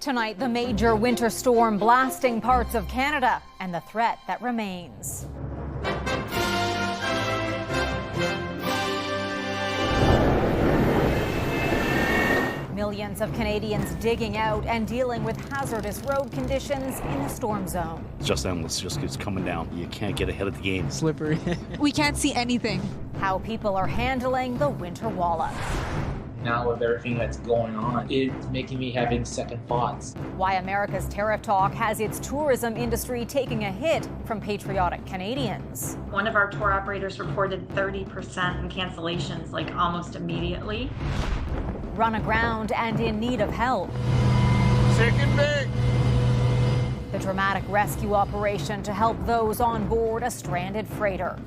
Tonight, the major winter storm blasting parts of Canada and the threat that remains. Millions of Canadians digging out and dealing with hazardous road conditions in the storm zone. It's just endless, just keeps coming down. You can't get ahead of the game. Slippery. We can't see anything. How people are handling the winter wallop. Now with everything that's going on, it's making me having second thoughts. Why America's tariff talk has its tourism industry taking a hit from patriotic Canadians. One of our tour operators reported 30% in cancellations, like almost immediately. Run aground and in need of help. Second big. The dramatic rescue operation to help those on board a stranded freighter.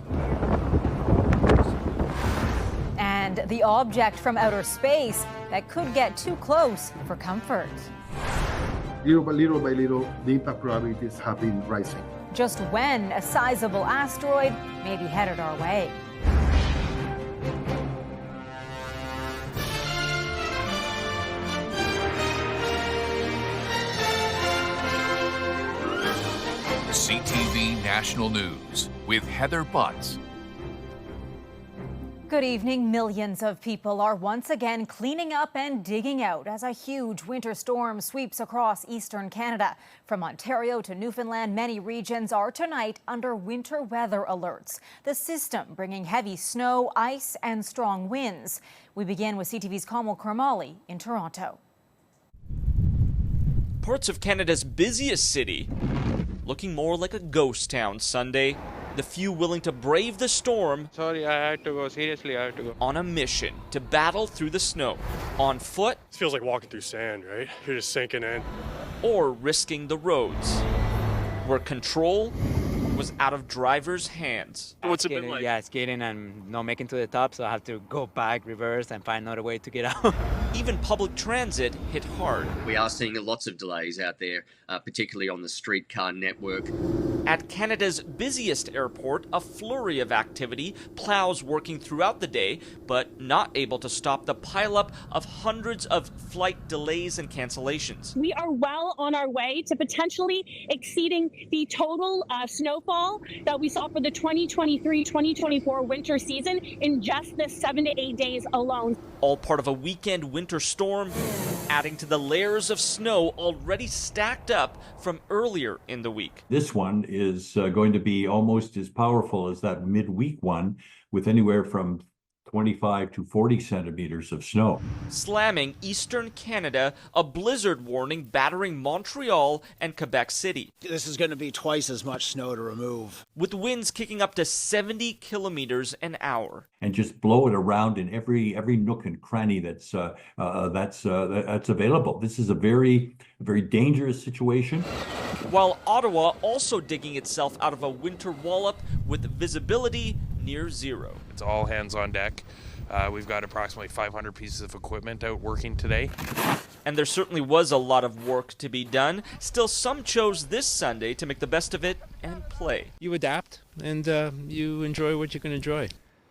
And the object from outer space that could get too close for comfort. Little by little, the impact probabilities have been rising. Just when a sizable asteroid may be headed our way. CTV National News with Heather Butts. Good evening. Millions of people are once again cleaning up and digging out as a huge winter storm sweeps across eastern Canada. From Ontario to Newfoundland, many regions are tonight under winter weather alerts. The system bringing heavy snow, ice, and strong winds. We begin with CTV's Kamal Karmali in Toronto. Parts of Canada's busiest city looking more like a ghost town Sunday. The few willing to brave the storm. Sorry, I had to go. Seriously, I had to go. On a mission to battle through the snow. On foot. It feels like walking through sand, right? You're just sinking in. Or risking the roads, where control was out of drivers' hands. What's it been like? Yeah, skating and not making to the top, so I have to go back, reverse, and find another way to get out. Even public transit hit hard. We are seeing lots of delays out there, particularly on the streetcar network. At Canada's busiest airport, a flurry of activity, plows working throughout the day, but not able to stop the pileup of hundreds of flight delays and cancellations. We are well on our way to potentially exceeding the total snowfall that we saw for the 2023-2024 winter season in just the 7 to 8 days alone. All part of a weekend winter storm, adding to the layers of snow already stacked up from earlier in the week. This one is going to be almost as powerful as that midweek one, with anywhere from 25 to 40 centimeters of snow. Slamming eastern Canada, a blizzard warning battering Montreal and Quebec City. This is going to be twice as much snow to remove. With winds kicking up to 70 kilometers an hour. And just blow it around in every nook and cranny that's available. This is a very dangerous situation. While Ottawa also digging itself out of a winter wallop with visibility near zero. It's all hands on deck. We've got approximately 500 pieces of equipment out working today. And there certainly was a lot of work to be done. Still, some chose this Sunday to make the best of it and play. You adapt and you enjoy what you can enjoy.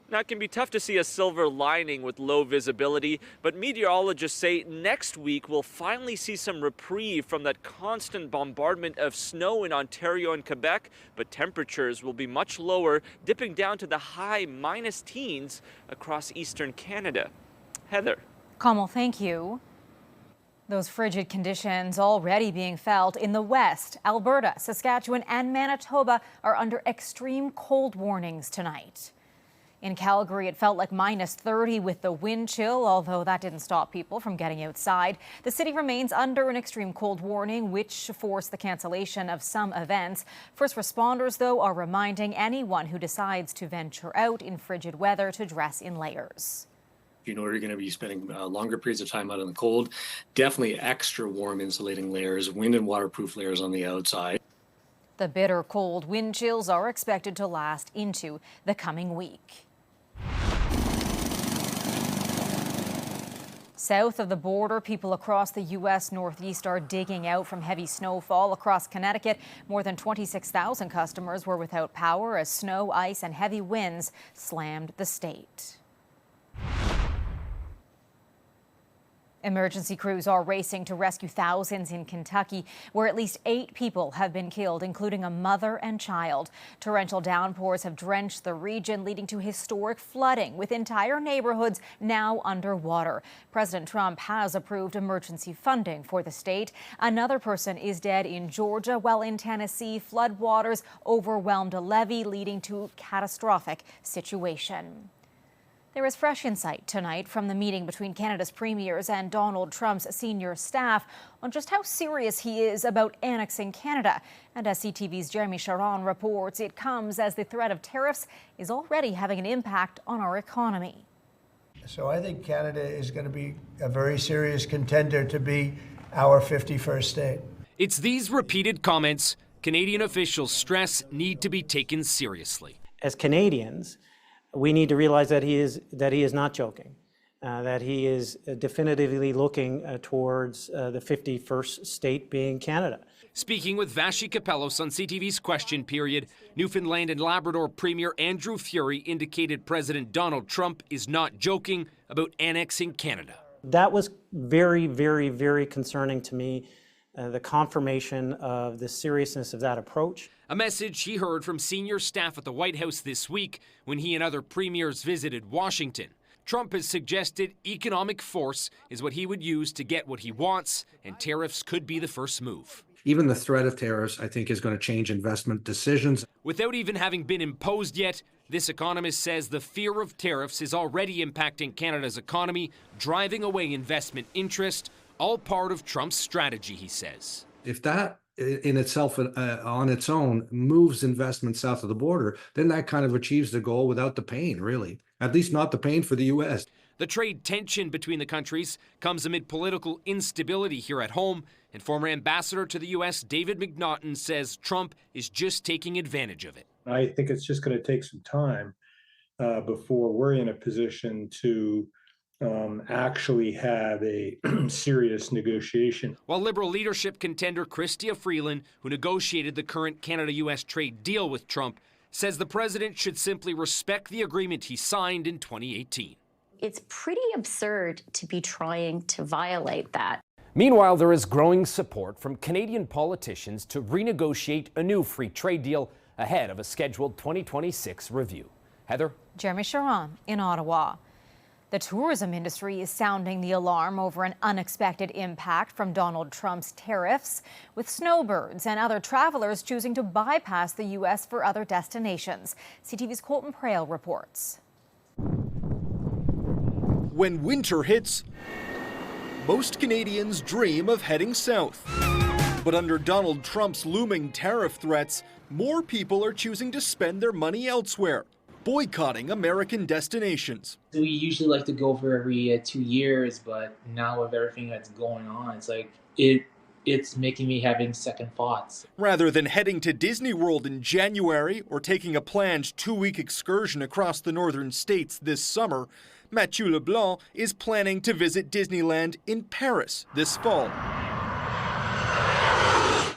Now, it can be tough to see a silver lining with low visibility, but meteorologists say next week we'll finally see some reprieve from that constant bombardment of snow in Ontario and Quebec, but temperatures will be much lower, dipping down to the high minus teens across eastern Canada. Heather. Kamal, thank you. Those frigid conditions already being felt in the west. Alberta, Saskatchewan, and Manitoba are under extreme cold warnings tonight. In Calgary, it felt like minus 30 with the wind chill, although that didn't stop people from getting outside. The city remains under an extreme cold warning, which forced the cancellation of some events. First responders, though, are reminding anyone who decides to venture out in frigid weather to dress in layers. You know, you're going to be spending longer periods of time out in the cold. Definitely extra warm insulating layers, wind and waterproof layers on the outside. The bitter cold wind chills are expected to last into the coming week. South of the border, people across the U.S. Northeast are digging out from heavy snowfall. Across Connecticut, more than 26,000 customers were without power as snow, ice, and heavy winds slammed the state. Emergency crews are racing to rescue thousands in Kentucky, where at least 8 people have been killed, including a mother and child. Torrential downpours have drenched the region, leading to historic flooding, with entire neighborhoods now underwater. President Trump has approved emergency funding for the state. Another person is dead in Georgia, while in Tennessee, floodwaters overwhelmed a levee, leading to a catastrophic situation. There is fresh insight tonight from the meeting between Canada's premiers and Donald Trump's senior staff on just how serious he is about annexing Canada. And as CTV's Jeremy Sharon reports, it comes as the threat of tariffs is already having an impact on our economy. So I think Canada is going to be a very serious contender to be our 51st state. It's these repeated comments Canadian officials stress need to be taken seriously. As Canadians, we need to realize that he is not joking, that he is definitively looking towards the 51st state being Canada. Speaking with Vashi Kapelos on CTV's Question Period, Newfoundland and Labrador Premier Andrew Furey indicated President Donald Trump is not joking about annexing Canada. That was very, very, very concerning to me, the confirmation of the seriousness of that approach. A message he heard from senior staff at the White House this week when he and other premiers visited Washington. Trump has suggested economic force is what he would use to get what he wants, and tariffs could be the first move. Even the threat of tariffs, I think, is going to change investment decisions. Without even having been imposed yet, this economist says the fear of tariffs is already impacting Canada's economy, driving away investment interest, all part of Trump's strategy, he says. If that in itself, on its own, moves investment south of the border, then that kind of achieves the goal without the pain, really. At least not the pain for the U.S. The trade tension between the countries comes amid political instability here at home, and former ambassador to the U.S. David McNaughton says Trump is just taking advantage of it. I think it's just going to take some time before we're in a position to actually have a serious negotiation. While Liberal leadership contender Chrystia Freeland, who negotiated the current Canada-U.S. trade deal with Trump, says the president should simply respect the agreement he signed in 2018. It's pretty absurd to be trying to violate that. Meanwhile, there is growing support from Canadian politicians to renegotiate a new free trade deal ahead of a scheduled 2026 review. Heather? Jeremy Sharon in Ottawa. The tourism industry is sounding the alarm over an unexpected impact from Donald Trump's tariffs, with snowbirds and other travelers choosing to bypass the U.S. for other destinations. CTV's Colton Prale reports. When winter hits, most Canadians dream of heading south. But under Donald Trump's looming tariff threats, more people are choosing to spend their money elsewhere, boycotting American destinations. We usually like to go for every 2 years, but now with everything that's going on, it's like it's making me having second thoughts. Rather than heading to Disney World in January or taking a planned 2-week excursion across the northern states this summer, Mathieu Leblanc is planning to visit Disneyland in Paris this fall.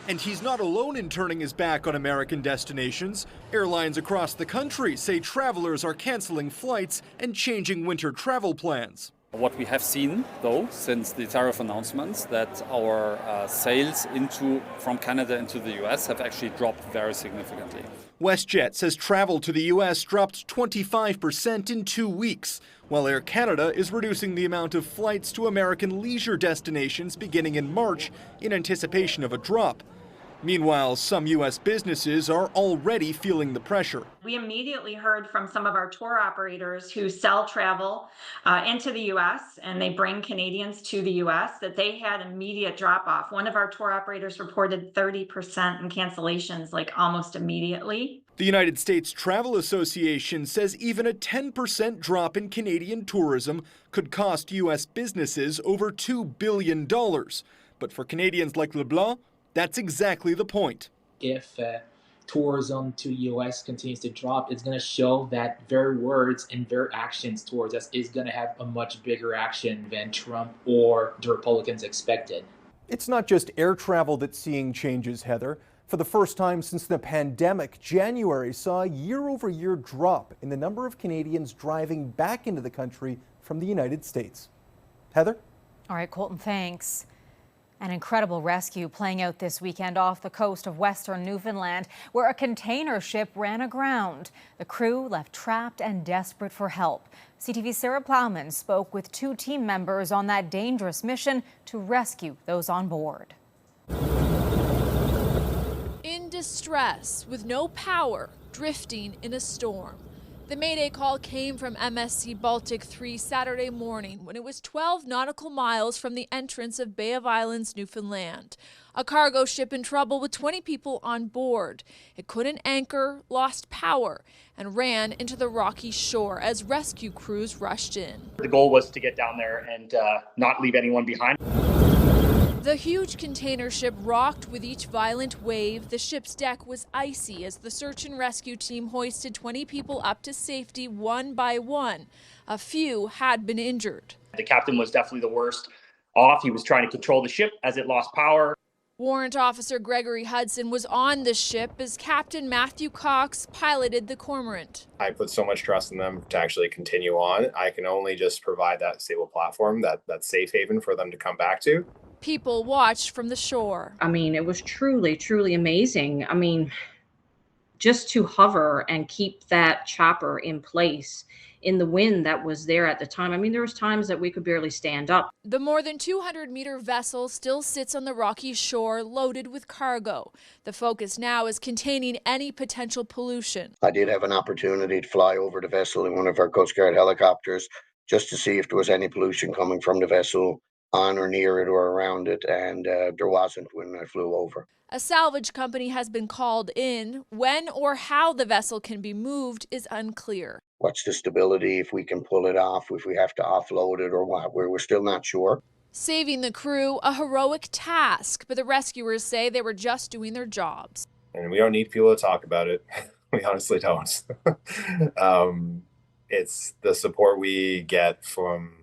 And he's not alone in turning his back on American destinations. Airlines across the country say travelers are canceling flights and changing winter travel plans. What we have seen, though, since the tariff announcements, that our sales from Canada into the U.S. have actually dropped very significantly. WestJet says travel to the U.S. dropped 25% in 2 weeks, while Air Canada is reducing the amount of flights to American leisure destinations beginning in March in anticipation of a drop. Meanwhile, some U.S. businesses are already feeling the pressure. We immediately heard from some of our tour operators who sell travel into the U.S. and they bring Canadians to the U.S. that they had immediate drop-off. One of our tour operators reported 30% in cancellations, like almost immediately. The United States Travel Association says even a 10% drop in Canadian tourism could cost U.S. businesses over $2 billion. But for Canadians like Leblanc, that's exactly the point. If tourism to U.S. continues to drop, it's going to show that their words and their actions towards us is going to have a much bigger action than Trump or the Republicans expected. It's not just air travel that's seeing changes, Heather. For the first time since the pandemic, January saw a year-over-year drop in the number of Canadians driving back into the country from the United States. Heather? All right, Colton, thanks. An incredible rescue playing out this weekend off the coast of western Newfoundland, where a container ship ran aground. The crew left trapped and desperate for help. CTV's Sarah Plowman spoke with 2 team members on that dangerous mission to rescue those on board. In distress, with no power, drifting in a storm. The Mayday call came from MSC Baltic 3 Saturday morning when it was 12 nautical miles from the entrance of Bay of Islands, Newfoundland. A cargo ship in trouble with 20 people on board. It couldn't anchor, lost power, and ran into the rocky shore as rescue crews rushed in. The goal was to get down there and not leave anyone behind. The huge container ship rocked with each violent wave. The ship's deck was icy as the search and rescue team hoisted 20 people up to safety one by one. A few had been injured. The captain was definitely the worst off. He was trying to control the ship as it lost power. Warrant Officer Gregory Hudson was on the ship as Captain Matthew Cox piloted the cormorant. I put so much trust in them to actually continue on. I can only just provide that stable platform, that safe haven for them to come back to. People watched from the shore. I mean, it was truly, truly amazing. I mean, just to hover and keep that chopper in place in the wind that was there at the time. I mean, there was times that we could barely stand up. The more than 200-meter vessel still sits on the rocky shore loaded with cargo. The focus now is containing any potential pollution. I did have an opportunity to fly over the vessel in one of our Coast Guard helicopters just to see if there was any pollution coming from the vessel on or near it or around it, and there wasn't when I flew over. A salvage company has been called in. When or how the vessel can be moved is unclear. What's the stability, if we can pull it off, if we have to offload it or what, we're still not sure. Saving the crew, a heroic task, but the rescuers say they were just doing their jobs. And we don't need people to talk about it. We honestly don't. It's the support we get from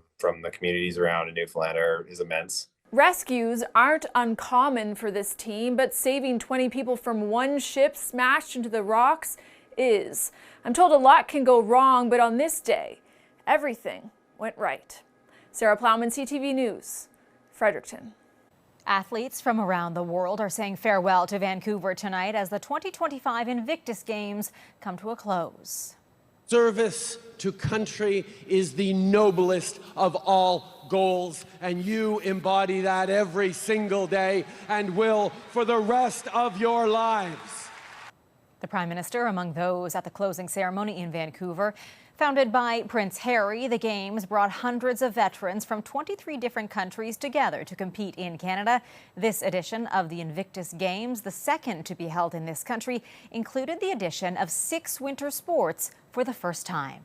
the communities around in Newfoundland is immense. Rescues aren't uncommon for this team, but saving 20 people from one ship smashed into the rocks is. I'm told a lot can go wrong, but on this day, everything went right. Sarah Plowman, CTV News, Fredericton. Athletes from around the world are saying farewell to Vancouver tonight as the 2025 Invictus Games come to a close. Service to country is the noblest of all goals, and you embody that every single day and will for the rest of your lives. The Prime Minister among those at the closing ceremony in Vancouver. Founded by Prince Harry, the Games brought hundreds of veterans from 23 different countries together to compete in Canada. This edition of the Invictus Games, the second to be held in this country, included the addition of 6 winter sports for the first time.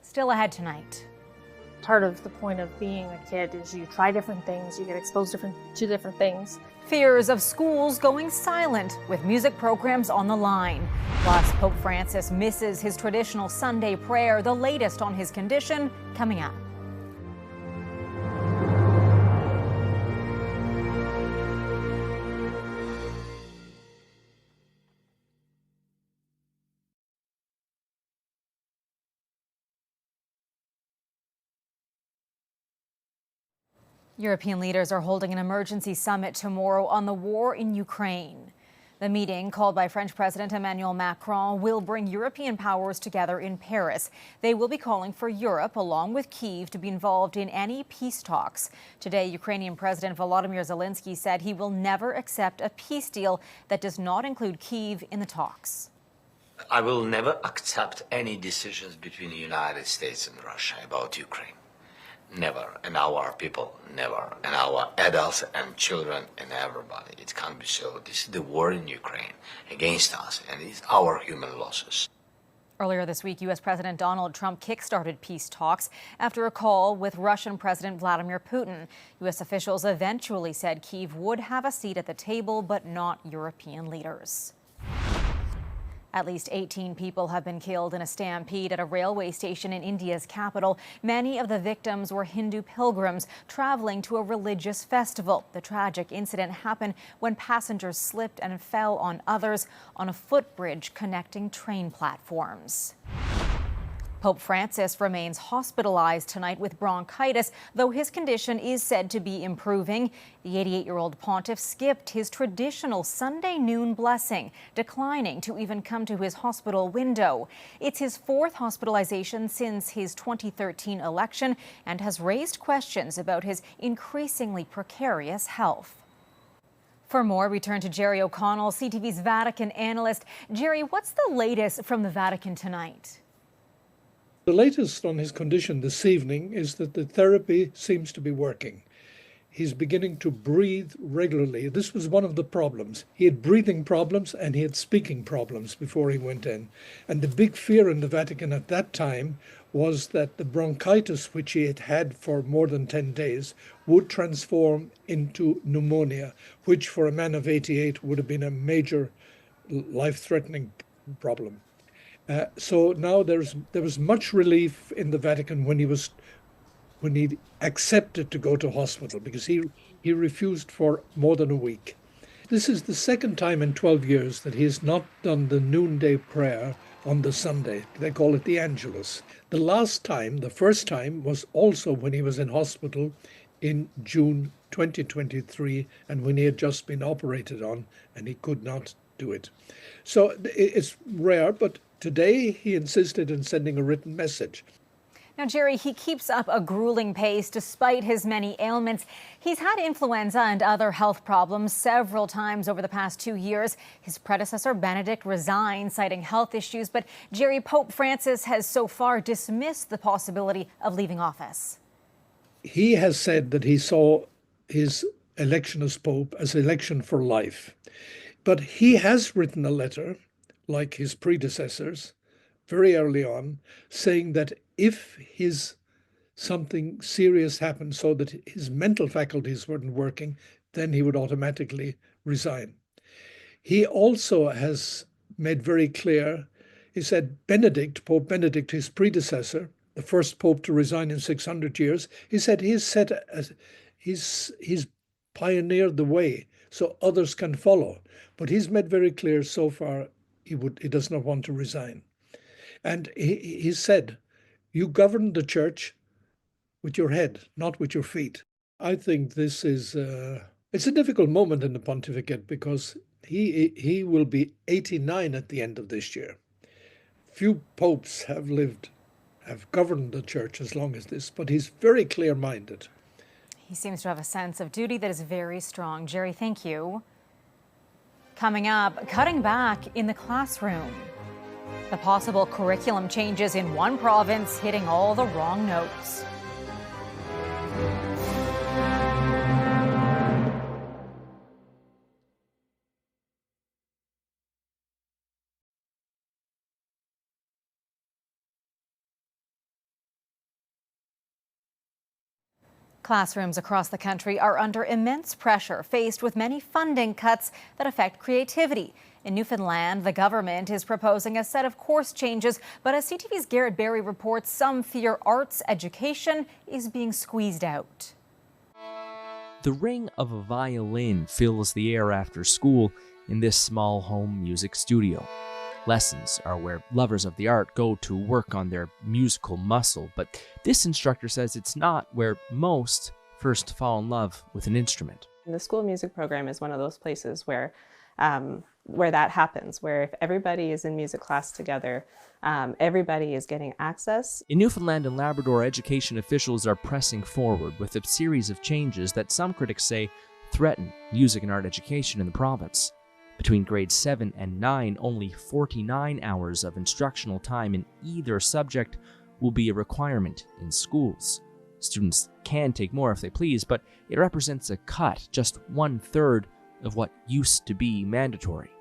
Still ahead tonight. Part of the point of being a kid is you try different things, you get exposed to different things. Fears of schools going silent with music programs on the line. Plus, Pope Francis misses his traditional Sunday prayer, the latest on his condition, coming up. European leaders are holding an emergency summit tomorrow on the war in Ukraine. The meeting, called by French President Emmanuel Macron, will bring European powers together in Paris. They will be calling for Europe, along with Kyiv, to be involved in any peace talks. Today, Ukrainian President Volodymyr Zelensky said he will never accept a peace deal that does not include Kyiv in the talks. I will never accept any decisions between the United States and Russia about Ukraine. Never. And our people, never. And our adults and children and everybody. It can't be so. This is the war in Ukraine against us, and it's our human losses. Earlier this week, U.S. President Donald Trump kickstarted peace talks after a call with Russian President Vladimir Putin. U.S. officials eventually said Kyiv would have a seat at the table, but not European leaders. At least 18 people have been killed in a stampede at a railway station in India's capital. Many of the victims were Hindu pilgrims traveling to a religious festival. The tragic incident happened when passengers slipped and fell on others on a footbridge connecting train platforms. Pope Francis remains hospitalized tonight with bronchitis, though his condition is said to be improving. The 88-year-old pontiff skipped his traditional Sunday noon blessing, declining to even come to his hospital window. It's his fourth hospitalization since his 2013 election and has raised questions about his increasingly precarious health. For more, we turn to Jerry O'Connell, CTV's Vatican analyst. Jerry, what's the latest from the Vatican tonight? The latest on his condition this evening is that the therapy seems to be working. He's beginning to breathe regularly. This was one of the problems. He had breathing problems and he had speaking problems before he went in. And the big fear in the Vatican at that time was that the bronchitis, which he had had for more than 10 days, would transform into pneumonia, which for a man of 88 would have been a major life-threatening problem. So now there was much relief in the Vatican when he accepted to go to hospital, because he refused for more than a week. This is the second time in 12 years that he has not done the noonday prayer on the Sunday. They call it the Angelus. The first time was also when he was in hospital in June 2023, and when he had just been operated on and he could not do it. So it's rare, but today he insisted in sending a written message. Now, Jerry, he keeps up a grueling pace despite his many ailments. He's had influenza and other health problems several times over the past 2 years. His predecessor, Benedict, resigned, citing health issues. But, Jerry, Pope Francis has so far dismissed the possibility of leaving office. He has said that he saw his election as Pope as election for life. But he has written a letter, like his predecessors, very early on, saying that if something serious happened so that his mental faculties weren't working, then he would automatically resign. He also has made very clear, he said Pope Benedict, his predecessor, the first pope to resign in 600 years, he said he's pioneered the way so others can follow. But he's made very clear so far he does not want to resign. And he said, you govern the church with your head, not with your feet. I think this is it's a difficult moment in the pontificate, because he will be 89 at the end of this year. Few popes have governed the church as long as this, but he's very clear-minded. He seems to have a sense of duty that is very strong. Jerry, thank you. Coming up, cutting back in the classroom. The possible curriculum changes in one province hitting all the wrong notes. Classrooms across the country are under immense pressure, faced with many funding cuts that affect creativity. In Newfoundland, the government is proposing a set of course changes, but as CTV's Garrett Berry reports, some fear arts education is being squeezed out. The ring of a violin fills the air after school in this small home music studio. Lessons are where lovers of the art go to work on their musical muscle, but this instructor says it's not where most first fall in love with an instrument. The school music program is one of those places where that happens, where if everybody is in music class together, everybody is getting access. In Newfoundland and Labrador, education officials are pressing forward with a series of changes that some critics say threaten music and art education in the province. Between grades 7 and 9, only 49 hours of instructional time in either subject will be a requirement in schools. Students can take more if they please, but it represents a cut, just 1/3 of what used to be mandatory.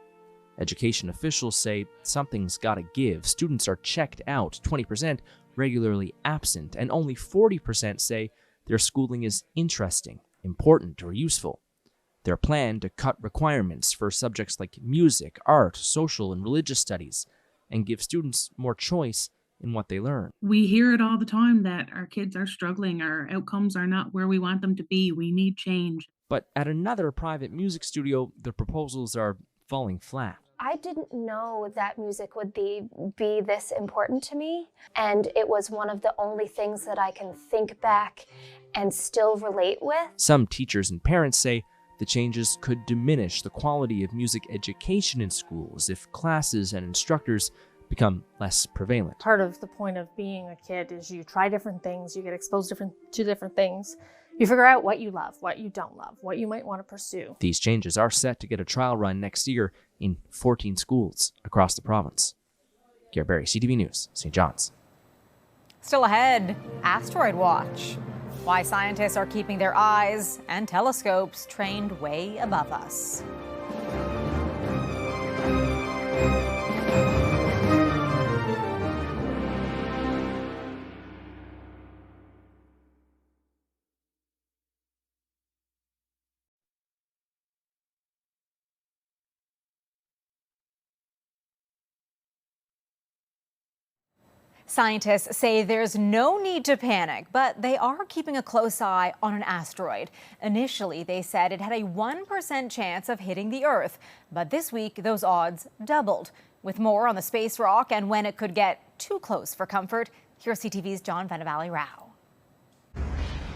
Education officials say something's gotta give. Students are checked out, 20% regularly absent, and only 40% say their schooling is interesting, important, or useful. Their plan to cut requirements for subjects like music, art, social, and religious studies, and give students more choice in what they learn. We hear it all the time that our kids are struggling, our outcomes are not where we want them to be, we need change. But at another private music studio, the proposals are falling flat. I didn't know that music would be this important to me, and it was one of the only things that I can think back and still relate with. Some teachers and parents say the changes could diminish the quality of music education in schools if classes and instructors become less prevalent. Part of the point of being a kid is you try different things, you get exposed to different things. You figure out what you love, what you don't love, what you might want to pursue. These changes are set to get a trial run next year in 14 schools across the province. Garrett Berry, CTV News, St. John's. Still ahead, asteroid watch. Why scientists are keeping their eyes and telescopes trained way above us. Scientists say there's no need to panic, but they are keeping a close eye on an asteroid. Initially, they said it had a 1% chance of hitting the Earth, but this week those odds doubled. With more on the space rock and when it could get too close for comfort, here's CTV's John Venevali-Rao.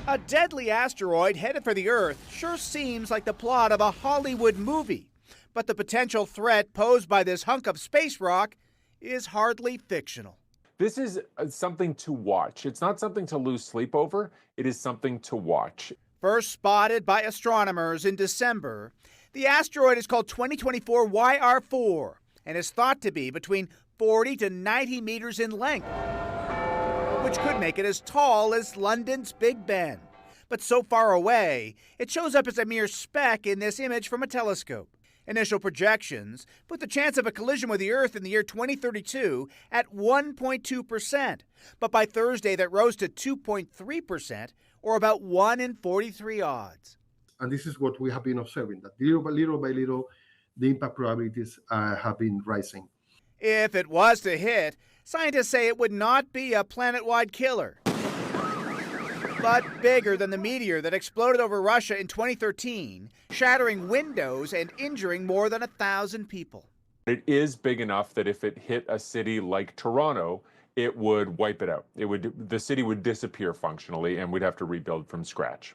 A deadly asteroid headed for the Earth sure seems like the plot of a Hollywood movie. But the potential threat posed by this hunk of space rock is hardly fictional. This is something to watch. It's not something to lose sleep over. It is something to watch. First spotted by astronomers in December, the asteroid is called 2024 YR4 and is thought to be between 40 to 90 meters in length, which could make it as tall as London's Big Ben. But so far away, it shows up as a mere speck in this image from a telescope. Initial projections put the chance of a collision with the Earth in the year 2032 at 1.2%. But by Thursday, that rose to 2.3%, or about 1 in 43 odds. And this is what we have been observing, that little by little, the impact probabilities have been rising. If it was to hit, scientists say it would not be a planet-wide killer, but bigger than the meteor that exploded over Russia in 2013, shattering windows and injuring more than 1,000 people. It is big enough that if it hit a city like Toronto, it would wipe it out. The city would disappear functionally, and we'd have to rebuild from scratch.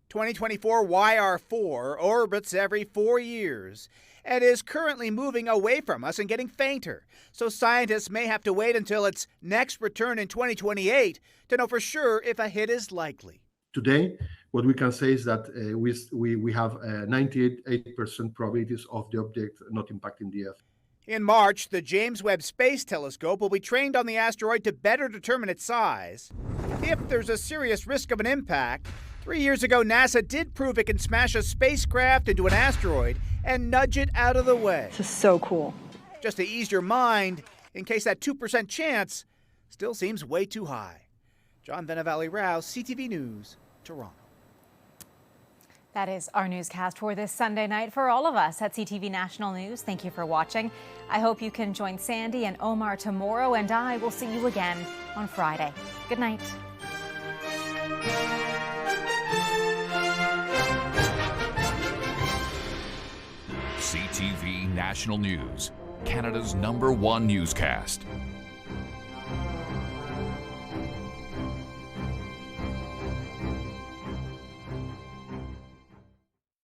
2024 YR4 orbits every 4 years and is currently moving away from us and getting fainter. So scientists may have to wait until its next return in 2028 to know for sure if a hit is likely. Today, what we can say is that we have 98% probabilities of the object not impacting the Earth. In March, the James Webb Space Telescope will be trained on the asteroid to better determine its size. If there's a serious risk of an impact, 3 years ago, NASA did prove it can smash a spacecraft into an asteroid and nudge it out of the way. This is so cool. Just to ease your mind, in case that 2% chance still seems way too high. John Venevali-Rao, CTV News, Toronto. That is our newscast for this Sunday night. For all of us at CTV National News, thank you for watching. I hope you can join Sandy and Omar tomorrow, and I will see you again on Friday. Good night. CTV National News, Canada's #1 newscast.